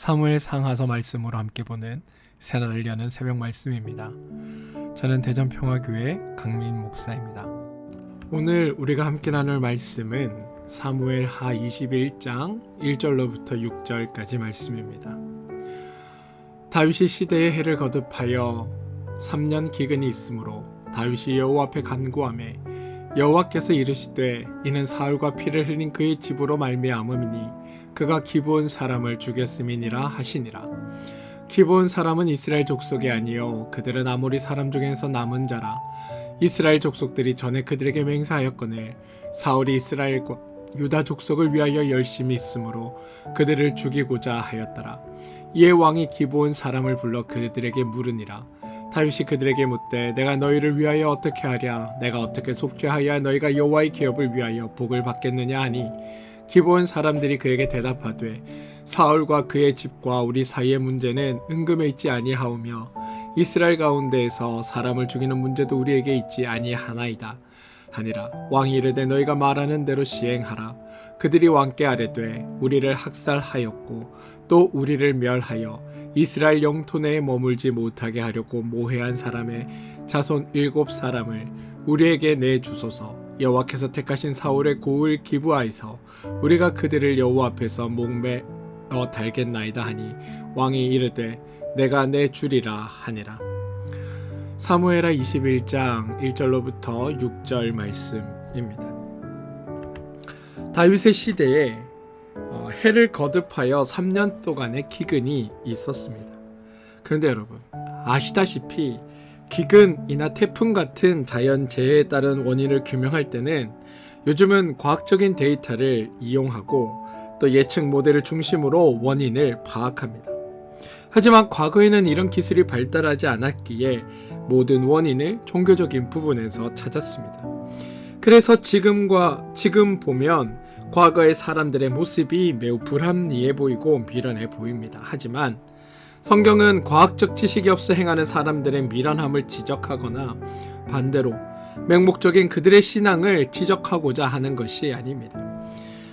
사무엘 상하서 말씀으로 함께 보는 새날을 여는 새벽 말씀입니다. 저는 대전평화교회 강민 목사입니다. 오늘 우리가 함께 나눌 말씀은 사무엘 하 21장 1절로부터 6절까지 말씀입니다. 다윗이 시대의 해를 거듭하여 3년 기근이 있으므로 다윗이 여호와 앞에 간구하매 여호와께서 이르시되 이는 사울과 피를 흘린 그의 집으로 말미암음이니 그가 기브온 사람을 죽였음이니라 하시니라. 기브온 사람은 이스라엘 족속이 아니요 그들은 아모리 사람 중에서 남은 자라. 이스라엘 족속들이 전에 그들에게 맹세하였거늘 사울이 이스라엘과 유다 족속을 위하여 열심히 있으므로 그들을 죽이고자 하였더라. 이에 왕이 기브온 사람을 불러 그들에게 물으니라. 다윗이 그들에게 묻되 내가 너희를 위하여 어떻게 하랴? 내가 어떻게 속죄하여 너희가 여호와의 기업을 위하여 복을 받겠느냐 하니 기브온 사람들이 그에게 대답하되 사울과 그의 집과 우리 사이의 문제는 은금에 있지 아니하오며 이스라엘 가운데에서 사람을 죽이는 문제도 우리에게 있지 아니하나이다 하니라. 왕이 이르되 너희가 말하는 대로 시행하라. 그들이 왕께 아뢰되 우리를 학살하였고 또 우리를 멸하여 이스라엘 영토 내에 머물지 못하게 하려고 모해한 사람의 자손 7사람을 우리에게 내주소서. 여호와께서 택하신 사울의 고을 기브아에서 우리가 그들을 여호와 앞에서 목매어 달겠나이다 하니 왕이 이르되 내가 내주리라 하니라. 사무엘하 21장 1절로부터 6절 말씀입니다. 다윗의 시대에 해를 거듭하여 3년 동안의 기근이 있었습니다. 그런데 여러분 아시다시피 기근이나 태풍 같은 자연재해에 따른 원인을 규명할 때는 요즘은 과학적인 데이터를 이용하고 또 예측 모델을 중심으로 원인을 파악합니다. 하지만 과거에는 이런 기술이 발달하지 않았기에 모든 원인을 종교적인 부분에서 찾았습니다. 그래서 지금 보면 과거의 사람들의 모습이 매우 불합리해 보이고 미련해 보입니다. 하지만 성경은 과학적 지식이 없어 행하는 사람들의 미련함을 지적하거나 반대로 맹목적인 그들의 신앙을 지적하고자 하는 것이 아닙니다.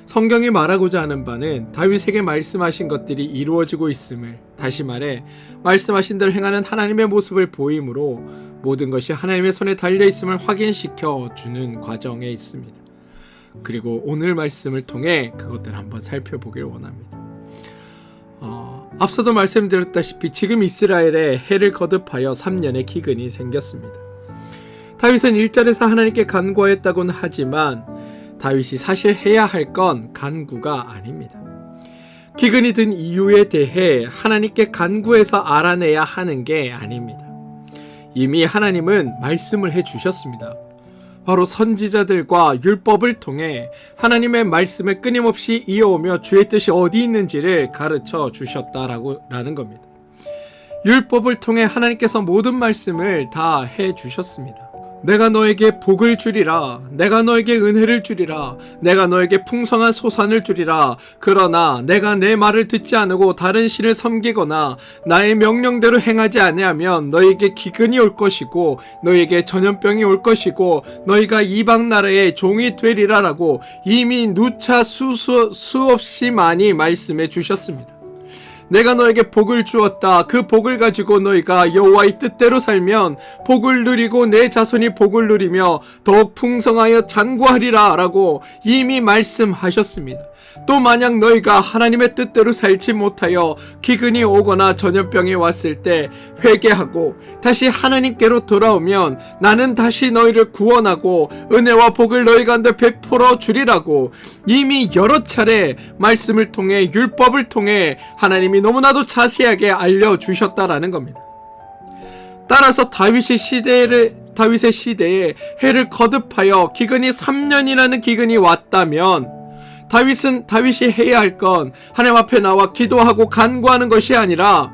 성경이 말하고자 하는 바는 다윗에게 말씀하신 것들이 이루어지고 있음을, 다시 말해 말씀하신 대로 행하는 하나님의 모습을 보이므로 모든 것이 하나님의 손에 달려 있음을 확인시켜 주는 과정에 있습니다. 그리고 오늘 말씀을 통해 그것들을 한번 살펴보길 원합니다. 앞서도 말씀드렸다시피 지금 이스라엘에 해를 거듭하여 3년의 기근이 생겼습니다. 다윗은 1절에서 하나님께 간구하였다고는 하지만 다윗이 사실 해야 할 건 간구가 아닙니다. 기근이 든 이유에 대해 하나님께 간구해서 알아내야 하는 게 아닙니다. 이미 하나님은 말씀을 해주셨습니다. 바로 선지자들과 율법을 통해 하나님의 말씀을 끊임없이 이어오며 주의 뜻이 어디 있는지를 가르쳐 주셨다라는 겁니다. 율법을 통해 하나님께서 모든 말씀을 다 해주셨습니다. 내가 너에게 복을 주리라. 내가 너에게 은혜를 주리라. 내가 너에게 풍성한 소산을 주리라. 그러나 내가 내 말을 듣지 않고 다른 신을 섬기거나 나의 명령대로 행하지 아니하면 너에게 기근이 올 것이고 너에게 전염병이 올 것이고 너희가 이방 나라의 종이 되리라라고 이미 누차 수없이 많이 말씀해 주셨습니다. 내가 너에게 복을 주었다. 그 복을 가지고 너희가 여호와의 뜻대로 살면 복을 누리고 내 자손이 복을 누리며 더욱 풍성하여 잔고하리라 라고 이미 말씀하셨습니다. 또 만약 너희가 하나님의 뜻대로 살지 못하여 기근이 오거나 전염병이 왔을 때 회개하고 다시 하나님께로 돌아오면 나는 다시 너희를 구원하고 은혜와 복을 너희 가운데 베풀어 주리라고 이미 여러 차례 말씀을 통해 율법을 통해 하나님이 너무나도 자세하게 알려주셨다라는 겁니다. 따라서 다윗의 시대에 해를 거듭하여 기근이 3년이라는 기근이 왔다면 다윗이 해야 할 건 하나님 앞에 나와 기도하고 간구하는 것이 아니라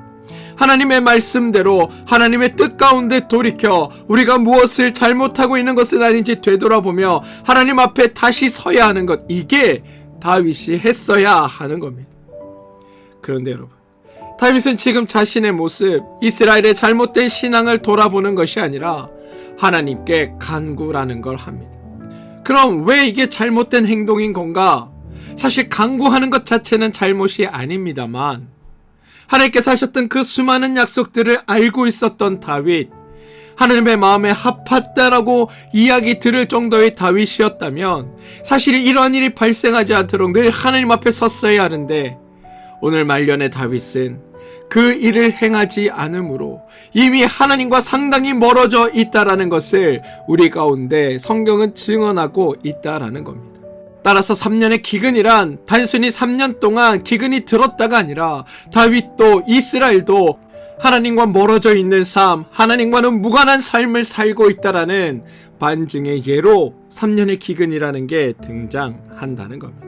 하나님의 말씀대로 하나님의 뜻 가운데 돌이켜 우리가 무엇을 잘못하고 있는 것은 아닌지 되돌아보며 하나님 앞에 다시 서야 하는 것, 이게 다윗이 했어야 하는 겁니다. 그런데 여러분, 다윗은 지금 자신의 모습, 이스라엘의 잘못된 신앙을 돌아보는 것이 아니라 하나님께 간구라는 걸 합니다. 그럼 왜 이게 잘못된 행동인 건가? 사실 간구하는 것 자체는 잘못이 아닙니다만 하나님께서 하셨던 그 수많은 약속들을 알고 있었던 다윗, 하나님의 마음에 합했다라고 이야기 들을 정도의 다윗이었다면 사실 이러한 일이 발생하지 않도록 늘 하나님 앞에 섰어야 하는데, 오늘 말년의 다윗은 그 일을 행하지 않으므로 이미 하나님과 상당히 멀어져 있다라는 것을 우리 가운데 성경은 증언하고 있다라는 겁니다. 따라서 3년의 기근이란 단순히 3년 동안 기근이 들었다가 아니라 다윗도 이스라엘도 하나님과 멀어져 있는 삶, 하나님과는 무관한 삶을 살고 있다라는 반증의 예로 3년의 기근이라는 게 등장한다는 겁니다.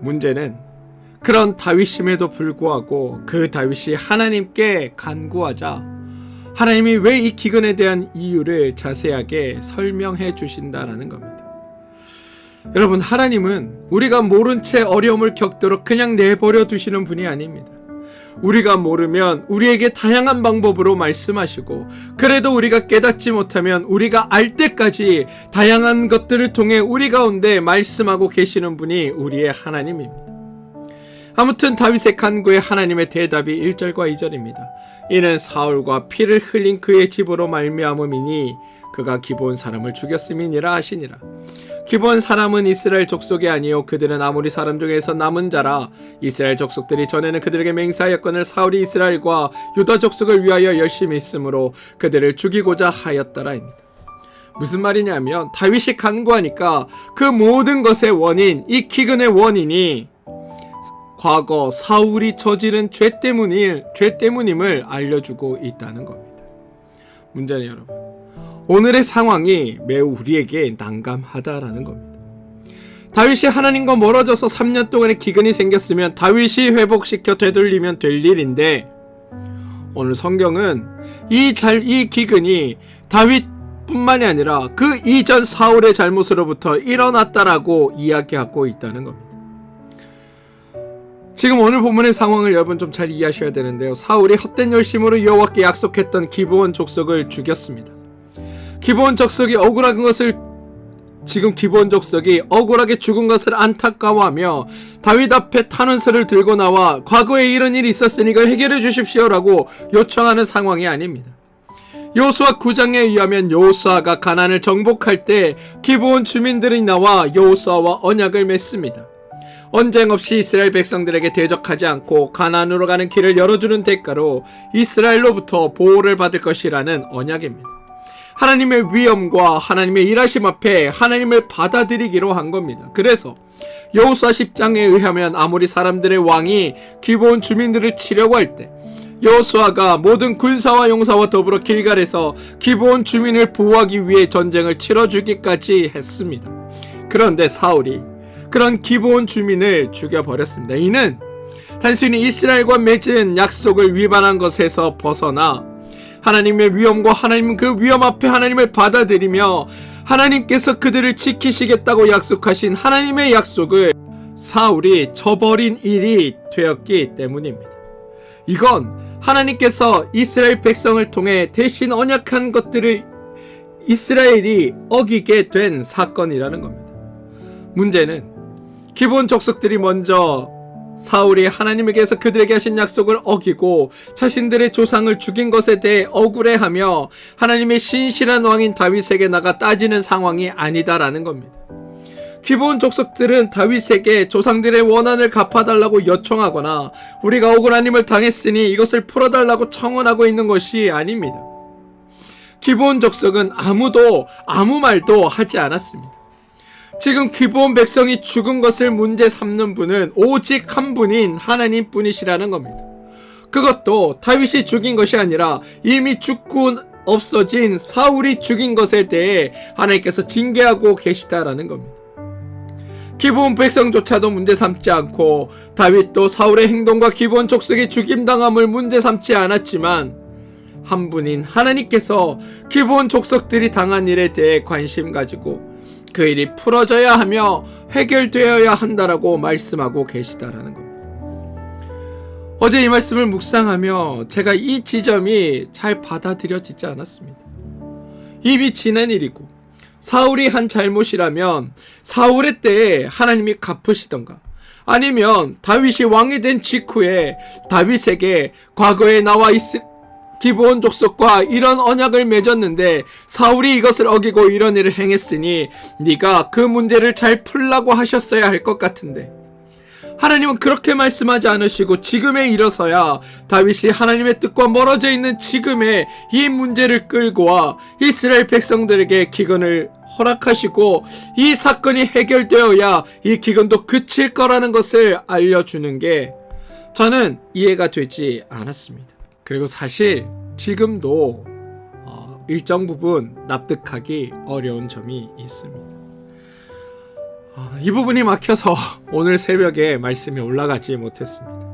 문제는 그런 다윗임에도 불구하고 그 다윗이 하나님께 간구하자 하나님이 왜 이 기근에 대한 이유를 자세하게 설명해 주신다라는 겁니다. 여러분, 하나님은 우리가 모른 채 어려움을 겪도록 그냥 내버려 두시는 분이 아닙니다. 우리가 모르면 우리에게 다양한 방법으로 말씀하시고, 그래도 우리가 깨닫지 못하면 우리가 알 때까지 다양한 것들을 통해 우리 가운데 말씀하고 계시는 분이 우리의 하나님입니다. 아무튼 다윗의 간구에 하나님의 대답이 1절과 2절입니다. 이는 사울과 피를 흘린 그의 집으로 말미암음이니 그가 기브온 사람을 죽였음이니라 하시니라. 기브온 사람은 이스라엘 족속이 아니요 그들은 아모리 사람 중에서 남은 자라. 이스라엘 족속들이 전에는 그들에게 맹세하였거늘 사울이 이스라엘과 유다 족속을 위하여 열심히 했으므로 그들을 죽이고자 하였더라입니다. 무슨 말이냐면 다윗이 간구하니까 그 모든 것의 원인, 이 기근의 원인이 과거 사울이 저지른 죄 때문임을 알려주고 있다는 겁니다. 문제는 여러분, 오늘의 상황이 매우 우리에게 난감하다라는 겁니다. 다윗이 하나님과 멀어져서 3년 동안의 기근이 생겼으면 다윗이 회복시켜 되돌리면 될 일인데, 오늘 성경은 이 기근이 다윗뿐만이 아니라 그 이전 사울의 잘못으로부터 일어났다라고 이야기하고 있다는 겁니다. 지금 오늘 본문의 상황을 여러분 좀 잘 이해하셔야 되는데요. 사울이 헛된 열심으로 여호와께 약속했던 기브온 족속을 죽였습니다. 기브온 족속이 억울하게 죽은 것을 안타까워하며 다윗 앞에 탄원서를 들고 나와 과거에 이런 일이 있었으니 이걸 해결해 주십시오라고 요청하는 상황이 아닙니다. 여호수아 9장에 의하면 여호수아가 가나안을 정복할 때 기브온 주민들이 나와 여호수아와 언약을 맺습니다. 언쟁 없이 이스라엘 백성들에게 대적하지 않고 가나안으로 가는 길을 열어주는 대가로 이스라엘로부터 보호를 받을 것이라는 언약입니다. 하나님의 위엄과 하나님의 일하심 앞에 하나님을 받아들이기로 한 겁니다. 그래서 여호수아 10장에 의하면 아모리 사람들의 왕이 기브온 주민들을 치려고 할 때 여호수아가 모든 군사와 용사와 더불어 길갈에서 기브온 주민을 보호하기 위해 전쟁을 치러주기까지 했습니다. 그런데 사울이 그런 기브온 주민을 죽여버렸습니다. 이는 단순히 이스라엘과 맺은 약속을 위반한 것에서 벗어나 하나님의 위엄과 하나님 그 위엄 앞에 하나님을 받아들이며 하나님께서 그들을 지키시겠다고 약속하신 하나님의 약속을 사울이 저버린 일이 되었기 때문입니다. 이건 하나님께서 이스라엘 백성을 통해 대신 언약한 것들을 이스라엘이 어기게 된 사건이라는 겁니다. 문제는 기브온 족속들이 먼저 사울이 하나님에게서 그들에게 하신 약속을 어기고 자신들의 조상을 죽인 것에 대해 억울해하며 하나님의 신실한 왕인 다윗에게 나가 따지는 상황이 아니다라는 겁니다. 기브온 족속들은 다윗에게 조상들의 원한을 갚아달라고 요청하거나 우리가 억울한 힘을 당했으니 이것을 풀어달라고 청원하고 있는 것이 아닙니다. 기브온 족속은 아무도 아무 말도 하지 않았습니다. 지금 기브온 백성이 죽은 것을 문제 삼는 분은 오직 한 분인 하나님 뿐이시라는 겁니다. 그것도 다윗이 죽인 것이 아니라 이미 죽고 없어진 사울이 죽인 것에 대해 하나님께서 징계하고 계시다라는 겁니다. 기브온 백성조차도 문제 삼지 않고 다윗도 사울의 행동과 기브온 족속의 죽임당함을 문제 삼지 않았지만 한 분인 하나님께서 기브온 족속들이 당한 일에 대해 관심 가지고 그 일이 풀어져야 하며 해결되어야 한다라고 말씀하고 계시다라는 겁니다. 어제 이 말씀을 묵상하며 제가 이 지점이 잘 받아들여지지 않았습니다. 이미 지난 일이고 사울이 한 잘못이라면 사울의 때에 하나님이 갚으시던가 아니면 다윗이 왕이 된 직후에 다윗에게 과거에 나와 기브온 족속과 이런 언약을 맺었는데 사울이 이것을 어기고 이런 일을 행했으니 네가 그 문제를 잘 풀라고 하셨어야 할 것 같은데, 하나님은 그렇게 말씀하지 않으시고 지금에 이르러서야 다윗이 하나님의 뜻과 멀어져 있는 지금에 이 문제를 끌고 와 이스라엘 백성들에게 기근을 허락하시고 이 사건이 해결되어야 이 기근도 그칠 거라는 것을 알려주는 게 저는 이해가 되지 않았습니다. 그리고 사실 지금도 일정 부분 납득하기 어려운 점이 있습니다. 이 부분이 막혀서 오늘 새벽에 말씀이 올라가지 못했습니다.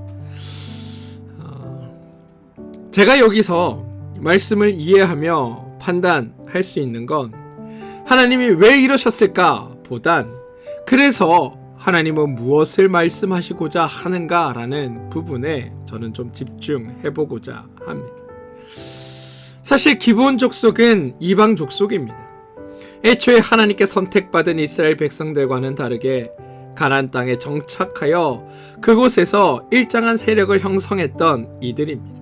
제가 여기서 말씀을 이해하며 판단할 수 있는 건 하나님이 왜 이러셨을까 보단 그래서 하나님은 무엇을 말씀하시고자 하는가 라는 부분에 저는 좀 집중해보고자 합니다. 사실 기브온 족속은 이방 족속입니다. 애초에 하나님께 선택받은 이스라엘 백성들과는 다르게 가나안 땅에 정착하여 그곳에서 일정한 세력을 형성했던 이들입니다.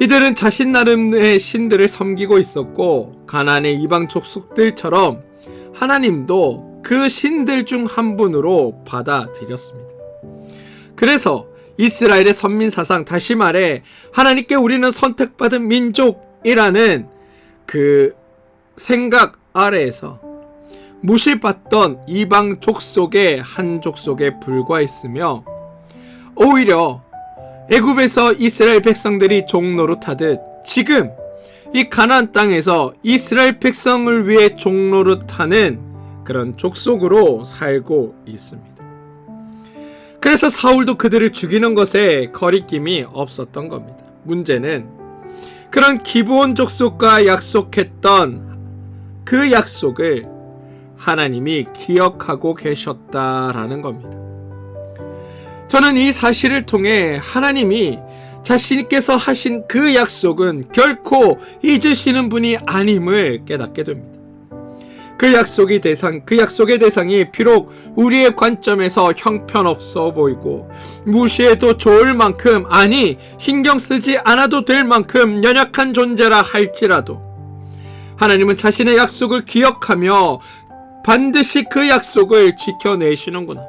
이들은 자신 나름의 신들을 섬기고 있었고 가나안의 이방 족속들처럼 하나님도 그 신들 중 한 분으로 받아들였습니다. 그래서 이스라엘의 선민 사상, 다시 말해 하나님께 우리는 선택받은 민족이라는 그 생각 아래에서 무시받던 이방 족속의 한 족속에 불과했으며, 오히려 애굽에서 이스라엘 백성들이 종노릇하듯 지금 이 가나안 땅에서 이스라엘 백성을 위해 종노릇하는 그런 족속으로 살고 있습니다. 그래서 사울도 그들을 죽이는 것에 거리낌이 없었던 겁니다. 문제는 그런 기브온 족속과 약속했던 그 약속을 하나님이 기억하고 계셨다라는 겁니다. 저는 이 사실을 통해 하나님이 자신께서 하신 그 약속은 결코 잊으시는 분이 아님을 깨닫게 됩니다. 그 약속의 대상이 비록 우리의 관점에서 형편없어 보이고 무시해도 좋을 만큼, 아니 신경 쓰지 않아도 될 만큼 연약한 존재라 할지라도 하나님은 자신의 약속을 기억하며 반드시 그 약속을 지켜내시는구나.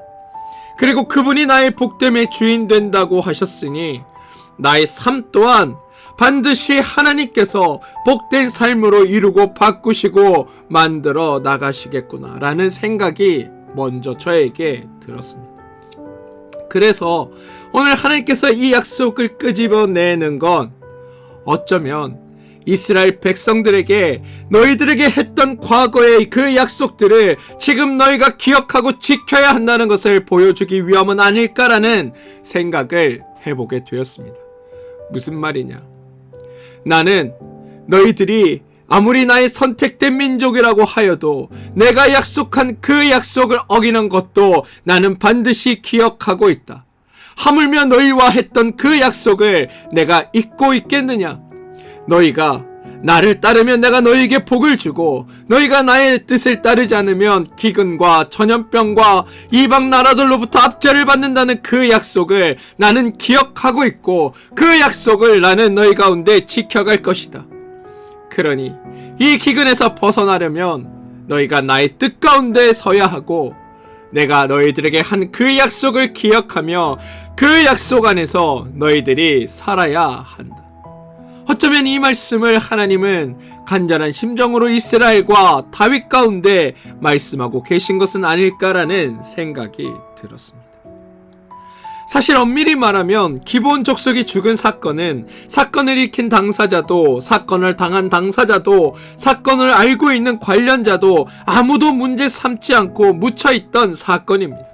그리고 그분이 나의 복됨의 주인 된다고 하셨으니 나의 삶 또한 반드시 하나님께서 복된 삶으로 이루고 바꾸시고 만들어 나가시겠구나 라는 생각이 먼저 저에게 들었습니다. 그래서 오늘 하나님께서 이 약속을 끄집어내는 건 어쩌면 이스라엘 백성들에게 너희들에게 했던 과거의 그 약속들을 지금 너희가 기억하고 지켜야 한다는 것을 보여주기 위함은 아닐까라는 생각을 해보게 되었습니다. 무슨 말이냐? 나는 너희들이 아무리 나의 선택된 민족이라고 하여도 내가 약속한 그 약속을 어기는 것도 나는 반드시 기억하고 있다. 하물며 너희와 했던 그 약속을 내가 잊고 있겠느냐? 너희가 나를 따르면 내가 너희에게 복을 주고 너희가 나의 뜻을 따르지 않으면 기근과 전염병과 이방 나라들로부터 압제를 받는다는 그 약속을 나는 기억하고 있고 그 약속을 나는 너희 가운데 지켜갈 것이다. 그러니 이 기근에서 벗어나려면 너희가 나의 뜻 가운데 서야 하고 내가 너희들에게 한 그 약속을 기억하며 그 약속 안에서 너희들이 살아야 한다. 어쩌면 이 말씀을 하나님은 간절한 심정으로 이스라엘과 다윗 가운데 말씀하고 계신 것은 아닐까라는 생각이 들었습니다. 사실 엄밀히 말하면 기브온 족속이 죽은 사건은 사건을 익힌 당사자도 사건을 당한 당사자도 사건을 알고 있는 관련자도 아무도 문제 삼지 않고 묻혀있던 사건입니다.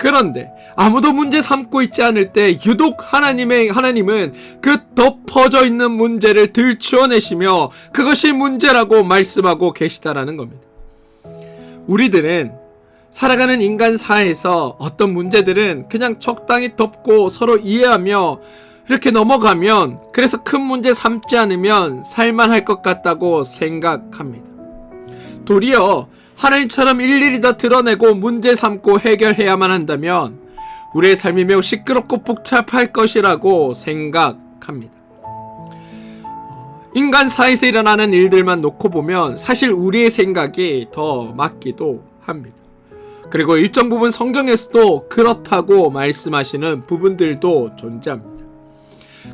그런데 아무도 문제 삼고 있지 않을 때 유독 하나님은 그 덮어져 있는 문제를 들추어내시며 그것이 문제라고 말씀하고 계시다라는 겁니다. 우리들은 살아가는 인간사에서 어떤 문제들은 그냥 적당히 덮고 서로 이해하며 이렇게 넘어가면, 그래서 큰 문제 삼지 않으면 살만할 것 같다고 생각합니다. 도리어 하나님처럼 일일이 다 드러내고 문제 삼고 해결해야만 한다면 우리의 삶이 매우 시끄럽고 복잡할 것이라고 생각합니다. 인간 사이에서 일어나는 일들만 놓고 보면 사실 우리의 생각이 더 맞기도 합니다. 그리고 일정 부분 성경에서도 그렇다고 말씀하시는 부분들도 존재합니다.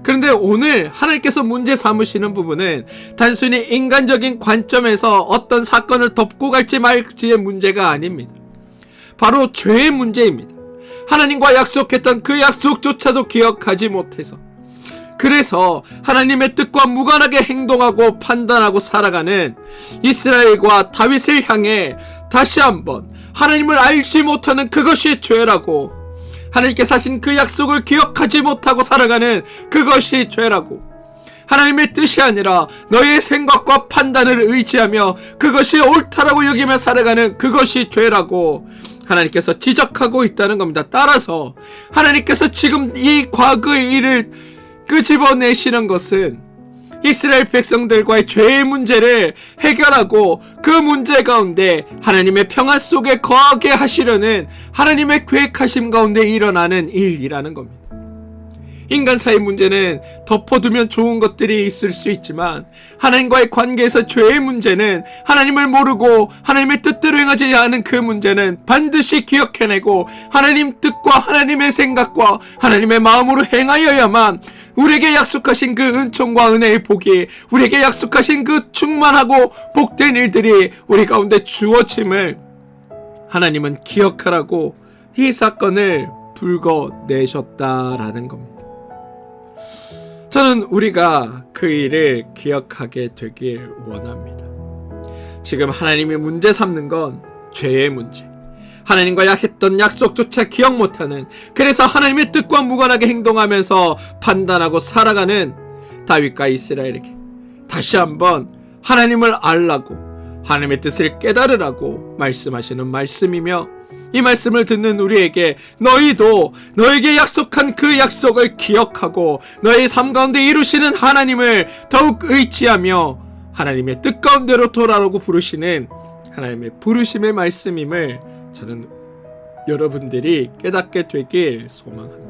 그런데 오늘 하나님께서 문제 삼으시는 부분은 단순히 인간적인 관점에서 어떤 사건을 덮고 갈지 말지의 문제가 아닙니다. 바로 죄의 문제입니다. 하나님과 약속했던 그 약속조차도 기억하지 못해서, 그래서 하나님의 뜻과 무관하게 행동하고 판단하고 살아가는 이스라엘과 다윗을 향해 다시 한번 하나님을 알지 못하는 그것이 죄라고, 하나님께서 하신 그 약속을 기억하지 못하고 살아가는 그것이 죄라고, 하나님의 뜻이 아니라 너의 생각과 판단을 의지하며 그것이 옳다라고 여기며 살아가는 그것이 죄라고 하나님께서 지적하고 있다는 겁니다. 따라서 하나님께서 지금 이 과거의 일을 끄집어내시는 것은 이스라엘 백성들과의 죄의 문제를 해결하고 그 문제 가운데 하나님의 평안 속에 거하게 하시려는 하나님의 계획하심 가운데 일어나는 일이라는 겁니다. 인간 사이의 문제는 덮어두면 좋은 것들이 있을 수 있지만 하나님과의 관계에서 죄의 문제는 하나님을 모르고 하나님의 뜻대로 행하지 않은 그 문제는 반드시 기억해내고 하나님 뜻과 하나님의 생각과 하나님의 마음으로 행하여야만 우리에게 약속하신 그 은총과 은혜의 복이, 우리에게 약속하신 그 충만하고 복된 일들이 우리 가운데 주어짐을 하나님은 기억하라고 이 사건을 불거내셨다라는 겁니다. 저는 우리가 그 일을 기억하게 되길 원합니다. 지금 하나님이 문제 삼는 건 죄의 문제, 하나님과 했던 약속조차 기억 못하는, 그래서 하나님의 뜻과 무관하게 행동하면서 판단하고 살아가는 다윗과 이스라엘에게 다시 한번 하나님을 알라고, 하나님의 뜻을 깨달으라고 말씀하시는 말씀이며, 이 말씀을 듣는 우리에게 너희도 너에게 약속한 그 약속을 기억하고 너의 삶 가운데 이루시는 하나님을 더욱 의지하며 하나님의 뜻 가운데로 돌아오고 부르시는 하나님의 부르심의 말씀임을 저는 여러분들이 깨닫게 되길 소망합니다.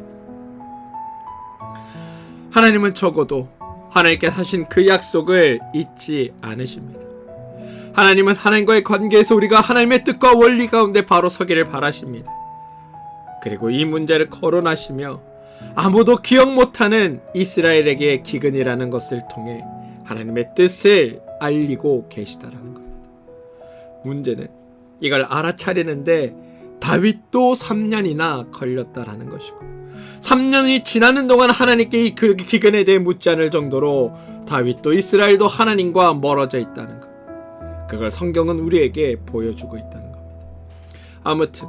하나님은 적어도 하나님께서 하신 그 약속을 잊지 않으십니다. 하나님은 하나님과의 관계에서 우리가 하나님의 뜻과 원리 가운데 바로 서기를 바라십니다. 그리고 이 문제를 거론하시며 아무도 기억 못하는 이스라엘에게 기근이라는 것을 통해 하나님의 뜻을 알리고 계시다라는 겁니다. 문제는 이걸 알아차리는데 다윗도 3년이나 걸렸다라는 것이고, 3년이 지나는 동안 하나님께 그 기근에 대해 묻지 않을 정도로 다윗도 이스라엘도 하나님과 멀어져 있다는 것, 그걸 성경은 우리에게 보여주고 있다는 겁니다. 아무튼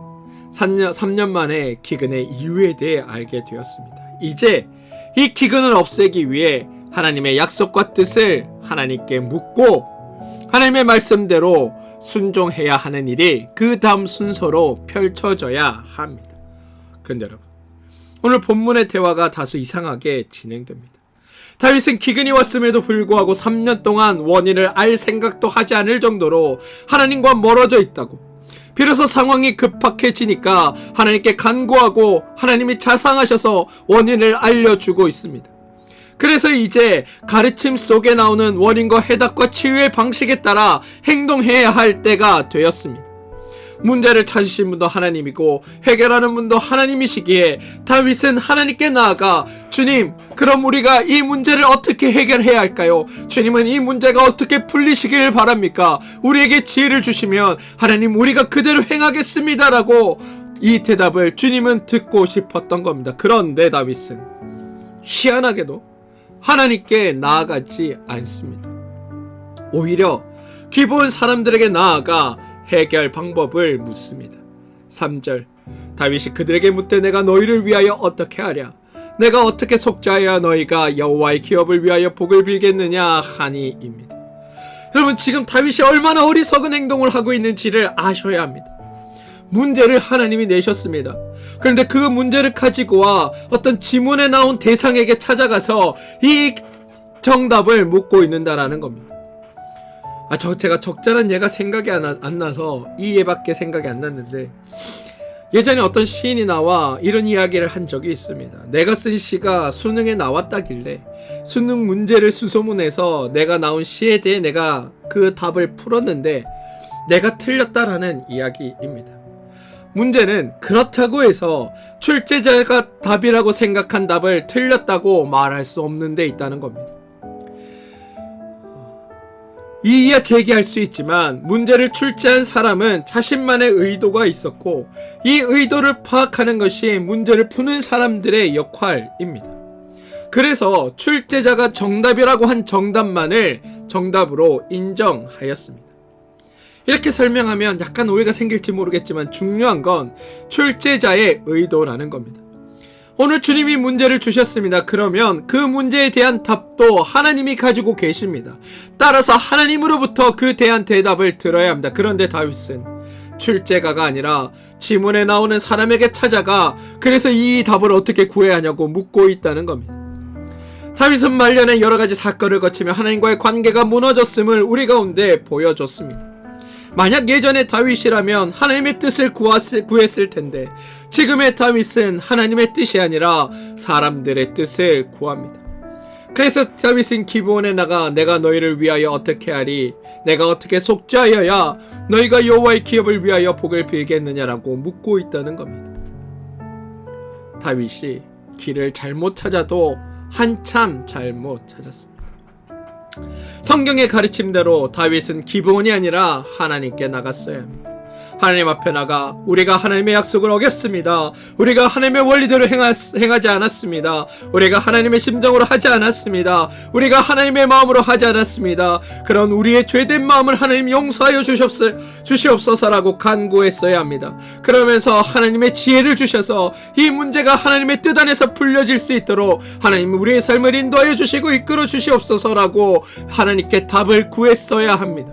3년 만에 기근의 이유에 대해 알게 되었습니다. 이제 이 기근을 없애기 위해 하나님의 약속과 뜻을 하나님께 묻고 하나님의 말씀대로 순종해야 하는 일이 그 다음 순서로 펼쳐져야 합니다. 그런데 여러분, 오늘 본문의 대화가 다소 이상하게 진행됩니다. 다윗은 기근이 왔음에도 불구하고 3년 동안 원인을 알 생각도 하지 않을 정도로 하나님과 멀어져 있다고, 비로소 상황이 급박해지니까 하나님께 간구하고 하나님이 자상하셔서 원인을 알려주고 있습니다. 그래서 이제 가르침 속에 나오는 원인과 해답과 치유의 방식에 따라 행동해야 할 때가 되었습니다. 문제를 찾으신 분도 하나님이고 해결하는 분도 하나님이시기에 다윗은 하나님께 나아가, 주님, 그럼 우리가 이 문제를 어떻게 해결해야 할까요? 주님은 이 문제가 어떻게 풀리시기를 바랍니까? 우리에게 지혜를 주시면 하나님, 우리가 그대로 행하겠습니다라고 이 대답을 주님은 듣고 싶었던 겁니다. 그런데 다윗은 희한하게도 하나님께 나아가지 않습니다. 오히려 기본 사람들에게 나아가 해결 방법을 묻습니다. 3절, 다윗이 그들에게 묻되 내가 너희를 위하여 어떻게 하랴? 내가 어떻게 속죄하여 너희가 여호와의 기업을 위하여 복을 빌겠느냐 하니입니다. 여러분, 지금 다윗이 얼마나 어리석은 행동을 하고 있는지를 아셔야 합니다. 문제를 하나님이 내셨습니다. 그런데 그 문제를 가지고와 어떤 지문에 나온 대상에게 찾아가서 이 정답을 묻고 있는다라는 겁니다. 제가 적절한 예가 생각이 안 나서 이 예밖에 생각이 안 났는데, 예전에 어떤 시인이 나와 이런 이야기를 한 적이 있습니다. 내가 쓴 시가 수능에 나왔다길래 수능 문제를 수소문해서 내가 나온 시에 대해 내가 그 답을 풀었는데 내가 틀렸다라는 이야기입니다. 문제는 그렇다고 해서 출제자가 답이라고 생각한 답을 틀렸다고 말할 수 없는 데 있다는 겁니다. 이의야 제기할 수 있지만 문제를 출제한 사람은 자신만의 의도가 있었고 이 의도를 파악하는 것이 문제를 푸는 사람들의 역할입니다. 그래서 출제자가 정답이라고 한 정답만을 정답으로 인정하였습니다. 이렇게 설명하면 약간 오해가 생길지 모르겠지만 중요한 건 출제자의 의도라는 겁니다. 오늘 주님이 문제를 주셨습니다. 그러면 그 문제에 대한 답도 하나님이 가지고 계십니다. 따라서 하나님으로부터 그 대한 대답을 들어야 합니다. 그런데 다윗은 출제가가 아니라 지문에 나오는 사람에게 찾아가 그래서 이 답을 어떻게 구해야 하냐고 묻고 있다는 겁니다. 다윗은 말년에 여러 가지 사건을 거치며 하나님과의 관계가 무너졌음을 우리 가운데 보여줬습니다. 만약 예전에 다윗이라면 하나님의 뜻을 구했을 텐데 지금의 다윗은 하나님의 뜻이 아니라 사람들의 뜻을 구합니다. 그래서 다윗은 기브온에 나가 내가 너희를 위하여 어떻게 하리? 내가 어떻게 속죄하여야 너희가 여호와의 기업을 위하여 복을 빌겠느냐라고 묻고 있다는 겁니다. 다윗이 길을 잘못 찾아도 한참 잘못 찾았습니다. 성경의 가르침대로 다윗은 기브온이 아니라 하나님께 나갔어야 합니다. 하나님 앞에 나가 우리가 하나님의 약속을 어겼습니다. 우리가 하나님의 원리대로 행하지 않았습니다. 우리가 하나님의 심정으로 하지 않았습니다. 우리가 하나님의 마음으로 하지 않았습니다. 그런 우리의 죄된 마음을 하나님 용서하여 주시옵소서라고 간구했어야 합니다. 그러면서 하나님의 지혜를 주셔서 이 문제가 하나님의 뜻 안에서 풀려질 수 있도록 하나님 우리의 삶을 인도하여 주시고 이끌어 주시옵소서라고 하나님께 답을 구했어야 합니다.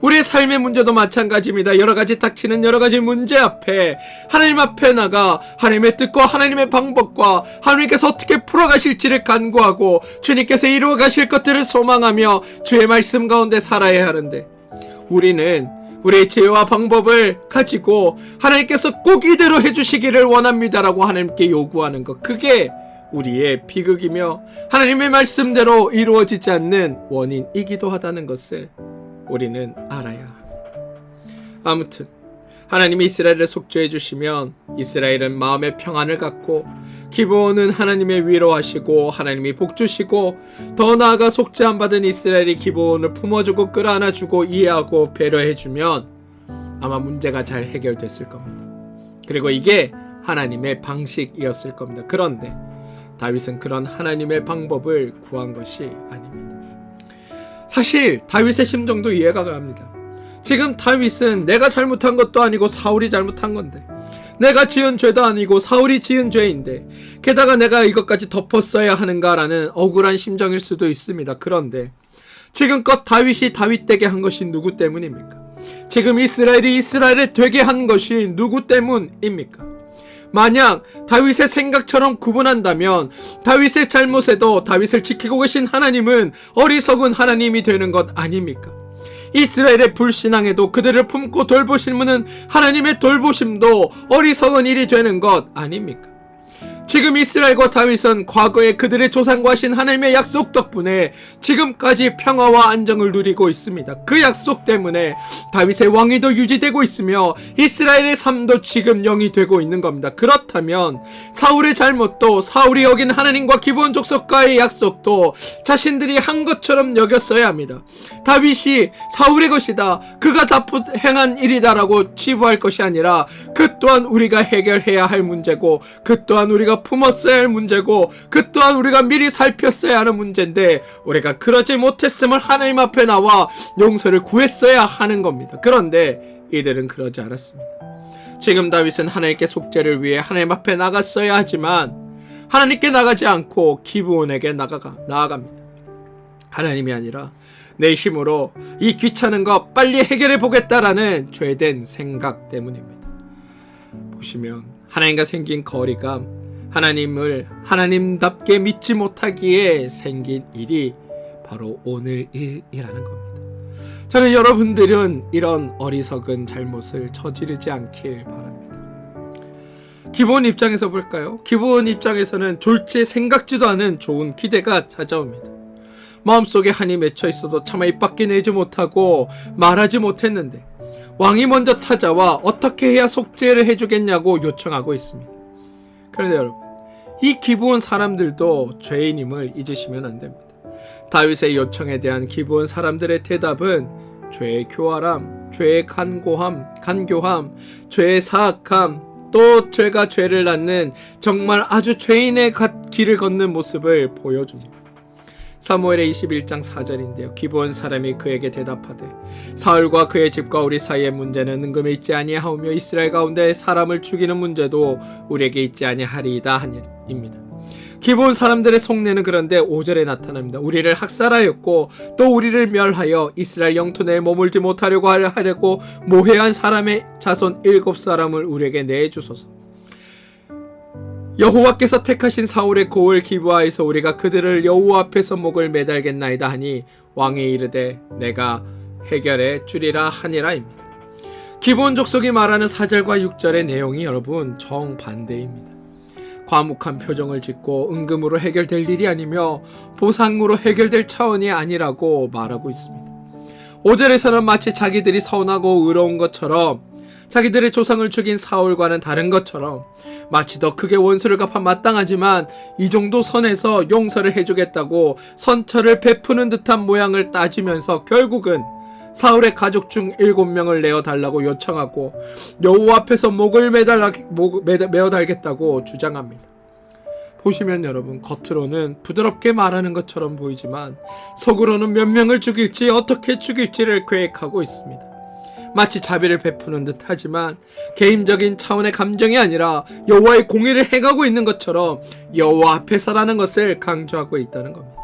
우리의 삶의 문제도 마찬가지입니다. 여러 가지 닥치는 여러 가지 문제 앞에 하나님 앞에 나가 하나님의 뜻과 하나님의 방법과 하나님께서 어떻게 풀어가실지를 간구하고 주님께서 이루어 가실 것들을 소망하며 주의 말씀 가운데 살아야 하는데 우리는 우리의 지혜와 방법을 가지고 하나님께서 꼭 이대로 해주시기를 원합니다라고 하나님께 요구하는 것, 그게 우리의 비극이며 하나님의 말씀대로 이루어지지 않는 원인이기도 하다는 것을 우리는 알아야 합니다. 아무튼 하나님이 이스라엘을 속죄해 주시면 이스라엘은 마음의 평안을 갖고 기브온은 하나님의 위로하시고 하나님이 복주시고 더 나아가 속죄 안 받은 이스라엘이 기브온을 품어주고 끌어안아주고 이해하고 배려해주면 아마 문제가 잘 해결됐을 겁니다. 그리고 이게 하나님의 방식이었을 겁니다. 그런데 다윗은 그런 하나님의 방법을 구한 것이 아닙니다. 사실 다윗의 심정도 이해가 갑니다. 지금 다윗은 내가 잘못한 것도 아니고 사울이 잘못한 건데, 내가 지은 죄도 아니고 사울이 지은 죄인데 게다가 내가 이것까지 덮었어야 하는가라는 억울한 심정일 수도 있습니다. 그런데 지금껏 다윗이 다윗되게 한 것이 누구 때문입니까? 지금 이스라엘이 이스라엘을 되게 한 것이 누구 때문입니까? 만약 다윗의 생각처럼 구분한다면 다윗의 잘못에도 다윗을 지키고 계신 하나님은 어리석은 하나님이 되는 것 아닙니까? 이스라엘의 불신앙에도 그들을 품고 돌보시는 분은 하나님의 돌보심도 어리석은 일이 되는 것 아닙니까? 지금 이스라엘과 다윗은 과거에 그들의 조상과 하신 하나님의 약속 덕분에 지금까지 평화와 안정을 누리고 있습니다. 그 약속 때문에 다윗의 왕위도 유지되고 있으며 이스라엘의 삶도 지금 영이 되고 있는 겁니다. 그렇다면 사울의 잘못도 사울이 어긴 하나님과 기브온 족속과의 약속도 자신들이 한 것처럼 여겼어야 합니다. 다윗이 사울의 것이다, 그가 다 행한 일이다라고 치부할 것이 아니라 그 또한 우리가 해결해야 할 문제고 그 또한 우리가 품었어야 할 문제고 그 또한 우리가 미리 살폈어야 하는 문제인데 우리가 그러지 못했음을 하나님 앞에 나와 용서를 구했어야 하는 겁니다. 그런데 이들은 그러지 않았습니다. 지금 다윗은 하나님께 속죄를 위해 하나님 앞에 나갔어야 하지만 하나님께 나가지 않고 기브온에게 나아갑니다. 하나님이 아니라 내 힘으로 이 귀찮은 거 빨리 해결해 보겠다라는 죄된 생각 때문입니다. 보시면 하나님과 생긴 거리감, 하나님을 하나님답게 믿지 못하기에 생긴 일이 바로 오늘 일이라는 겁니다. 저는 여러분들은 이런 어리석은 잘못을 저지르지 않길 바랍니다. 기브온 입장에서 볼까요? 기브온 입장에서는 졸지에 생각지도 않은 좋은 기대가 찾아옵니다. 마음속에 한이 맺혀 있어도 차마 입 밖에 내지 못하고 말하지 못했는데 왕이 먼저 찾아와 어떻게 해야 속죄를 해주겠냐고 요청하고 있습니다. 그런데 여러분, 이 기브온 사람들도 죄인임을 잊으시면 안 됩니다. 다윗의 요청에 대한 기브온 사람들의 대답은 죄의 교활함, 죄의 간교함, 죄의 사악함, 또 죄가 죄를 낳는 정말 아주 죄인의 길을 걷는 모습을 보여줍니다. 사무엘의 21장 4절인데요. 기브온 사람이 그에게 대답하되 사울과 그의 집과 우리 사이의 문제는 은금에 있지 아니하오며 이스라엘 가운데 사람을 죽이는 문제도 우리에게 있지 아니하리이다 하니입니다. 기브온 사람들의 속내는 그런데 5절에 나타납니다. 우리를 학살하였고 또 우리를 멸하여 이스라엘 영토 내에 머물지 못하려고 하려고 모해한 사람의 자손 7사람을 우리에게 내주소서. 여호와께서 택하신 사울의 고을 기브아에서 우리가 그들을 여호와 앞에서 목을 매달겠나이다 하니 왕이 이르되 내가 해결해 주리라 하니라입니다. 기브온 족속이 말하는 4절과 6절의 내용이 여러분 정반대입니다. 과묵한 표정을 짓고 은금으로 해결될 일이 아니며 보상으로 해결될 차원이 아니라고 말하고 있습니다. 5절에서는 마치 자기들이 선하고 의로운 것처럼, 자기들의 조상을 죽인 사울과는 다른 것처럼, 마치 더 크게 원수를 갚아 마땅하지만 이 정도 선에서 용서를 해주겠다고 선처를 베푸는 듯한 모양을 따지면서 결국은 사울의 가족 중 7명을 내어달라고 요청하고 여호와 앞에서 목을 메어달겠다고 주장합니다. 보시면 여러분, 겉으로는 부드럽게 말하는 것처럼 보이지만 속으로는 몇 명을 죽일지 어떻게 죽일지를 계획하고 있습니다. 마치 자비를 베푸는 듯 하지만 개인적인 차원의 감정이 아니라 여호와의 공의를 행하고 있는 것처럼 여호와 앞에서라는 것을 강조하고 있다는 겁니다.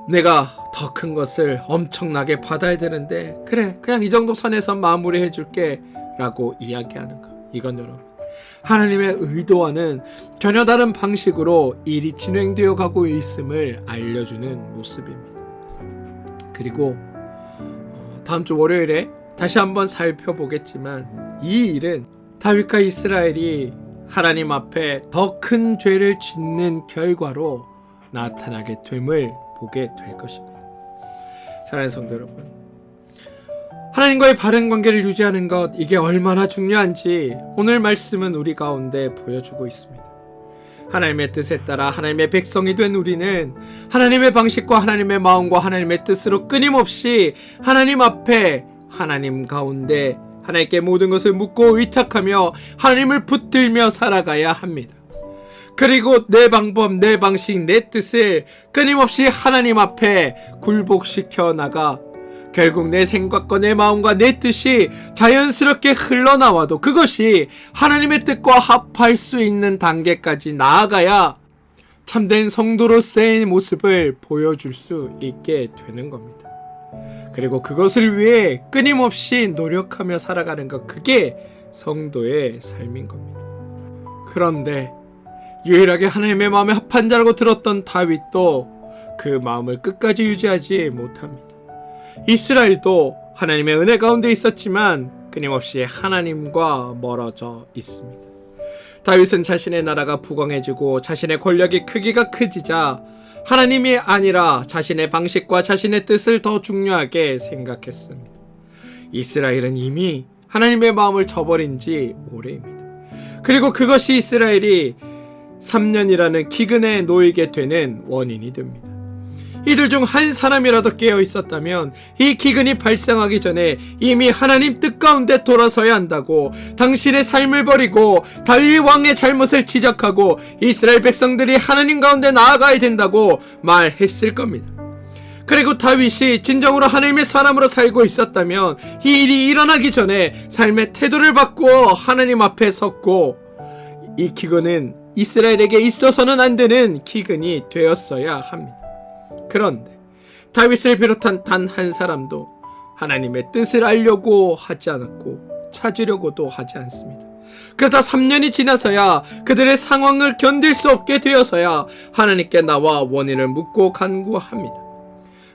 내가 더 큰 것을 엄청나게 받아야 되는데 그래, 그냥 이 정도 선에서 마무리해 줄게 라고 이야기하는 것. 이건 여러분, 하나님의 의도와는 전혀 다른 방식으로 일이 진행되어 가고 있음을 알려주는 모습입니다. 그리고 다음 주 월요일에 다시 한번 살펴보겠지만 이 일은 다윗과 이스라엘이 하나님 앞에 더 큰 죄를 짓는 결과로 나타나게 됨을 보게 될 것입니다. 사랑하는 성도 여러분, 하나님과의 바른 관계를 유지하는 것, 이게 얼마나 중요한지 오늘 말씀은 우리 가운데 보여주고 있습니다. 하나님의 뜻에 따라 하나님의 백성이 된 우리는 하나님의 방식과 하나님의 마음과 하나님의 뜻으로 끊임없이 하나님 앞에, 하나님 가운데 하나님께 모든 것을 묻고 의탁하며 하나님을 붙들며 살아가야 합니다. 그리고 내 방법, 내 방식, 내 뜻을 끊임없이 하나님 앞에 굴복시켜 나가 결국 내 생각과 내 마음과 내 뜻이 자연스럽게 흘러나와도 그것이 하나님의 뜻과 합할 수 있는 단계까지 나아가야 참된 성도로서의 모습을 보여줄 수 있게 되는 겁니다. 그리고 그것을 위해 끊임없이 노력하며 살아가는 것, 그게 성도의 삶인 겁니다. 그런데 유일하게 하나님의 마음에 합한 자라고 들었던 다윗도 그 마음을 끝까지 유지하지 못합니다. 이스라엘도 하나님의 은혜 가운데 있었지만 끊임없이 하나님과 멀어져 있습니다. 다윗은 자신의 나라가 부강해지고 자신의 권력이 크기가 크지자 하나님이 아니라 자신의 방식과 자신의 뜻을 더 중요하게 생각했습니다. 이스라엘은 이미 하나님의 마음을 저버린 지 오래입니다. 그리고 그것이 이스라엘이 3년이라는 기근에 놓이게 되는 원인이 됩니다. 이들 중 한 사람이라도 깨어 있었다면 이 기근이 발생하기 전에 이미 하나님 뜻 가운데 돌아서야 한다고, 당신의 삶을 버리고 다윗 왕의 잘못을 지적하고 이스라엘 백성들이 하나님 가운데 나아가야 된다고 말했을 겁니다. 그리고 다윗이 진정으로 하나님의 사람으로 살고 있었다면 이 일이 일어나기 전에 삶의 태도를 바꾸어 하나님 앞에 섰고, 이 기근은 이스라엘에게 있어서는 안 되는 기근이 되었어야 합니다. 그런데 다윗을 비롯한 단 한 사람도 하나님의 뜻을 알려고 하지 않았고 찾으려고도 하지 않습니다. 그러다 3년이 지나서야, 그들의 상황을 견딜 수 없게 되어서야 하나님께 나와 원인을 묻고 간구합니다.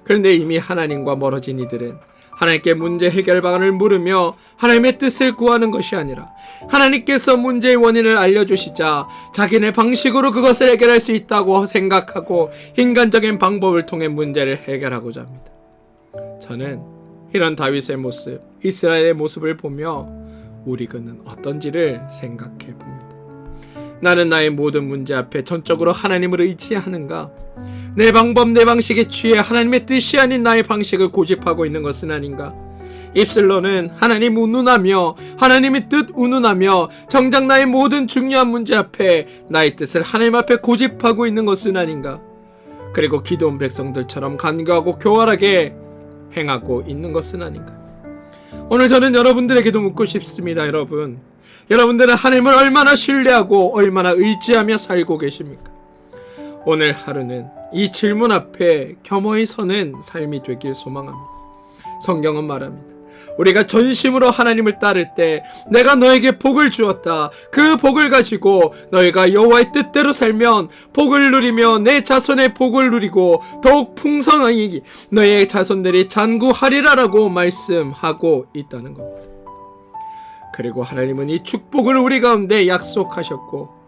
그런데 이미 하나님과 멀어진 이들은 하나님께 문제 해결 방안을 물으며 하나님의 뜻을 구하는 것이 아니라 하나님께서 문제의 원인을 알려주시자 자기네 방식으로 그것을 해결할 수 있다고 생각하고 인간적인 방법을 통해 문제를 해결하고자 합니다. 저는 이런 다윗의 모습, 이스라엘의 모습을 보며 우리 그는 어떤지를 생각해 봅니다. 나는 나의 모든 문제 앞에 전적으로 하나님을 의지하는가? 내 방법, 내 방식에 취해 하나님의 뜻이 아닌 나의 방식을 고집하고 있는 것은 아닌가? 입술로는 하나님 운운하며 하나님의 뜻 운운하며 정작 나의 모든 중요한 문제 앞에 나의 뜻을 하나님 앞에 고집하고 있는 것은 아닌가? 그리고 기도원 백성들처럼 간교하고 교활하게 행하고 있는 것은 아닌가? 오늘 저는 여러분들에게도 묻고 싶습니다. 여러분들은 하나님을 얼마나 신뢰하고 얼마나 의지하며 살고 계십니까? 오늘 하루는 이 질문 앞에 겸허히 서는 삶이 되길 소망합니다. 성경은 말합니다. 우리가 전심으로 하나님을 따를 때 내가 너에게 복을 주었다. 그 복을 가지고 너희가 여호와의 뜻대로 살면 복을 누리며 내 자손의 복을 누리고 더욱 풍성하게 너의 자손들이 잔구하리라라고 말씀하고 있다는 겁니다. 그리고 하나님은 이 축복을 우리 가운데 약속하셨고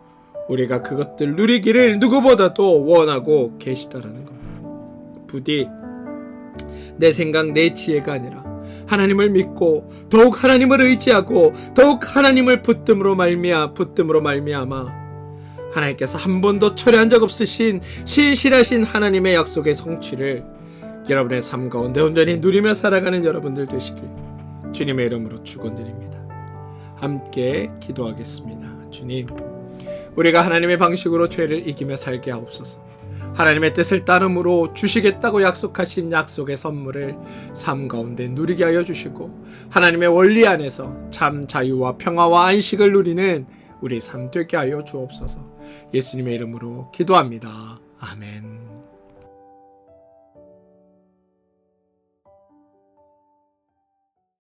우리가 그것들 누리기를 누구보다도 원하고 계시다라는 겁니다. 부디 내 생각, 내 지혜가 아니라 하나님을 믿고 더욱 하나님을 의지하고 더욱 하나님을 붙듦으로 말미암아 하나님께서 한 번도 철회한 적 없으신 신실하신 하나님의 약속의 성취를 여러분의 삶 가운데 온전히 누리며 살아가는 여러분들 되시길 주님의 이름으로 축원드립니다. 함께 기도하겠습니다. 주님, 우리가 하나님의 방식으로 죄를 이기며 살게 하옵소서. 하나님의 뜻을 따름으로 주시겠다고 약속하신 약속의 선물을 삶 가운데 누리게 하여 주시고 하나님의 원리 안에서 참 자유와 평화와 안식을 누리는 우리 삶 되게 하여 주옵소서. 예수님의 이름으로 기도합니다. 아멘.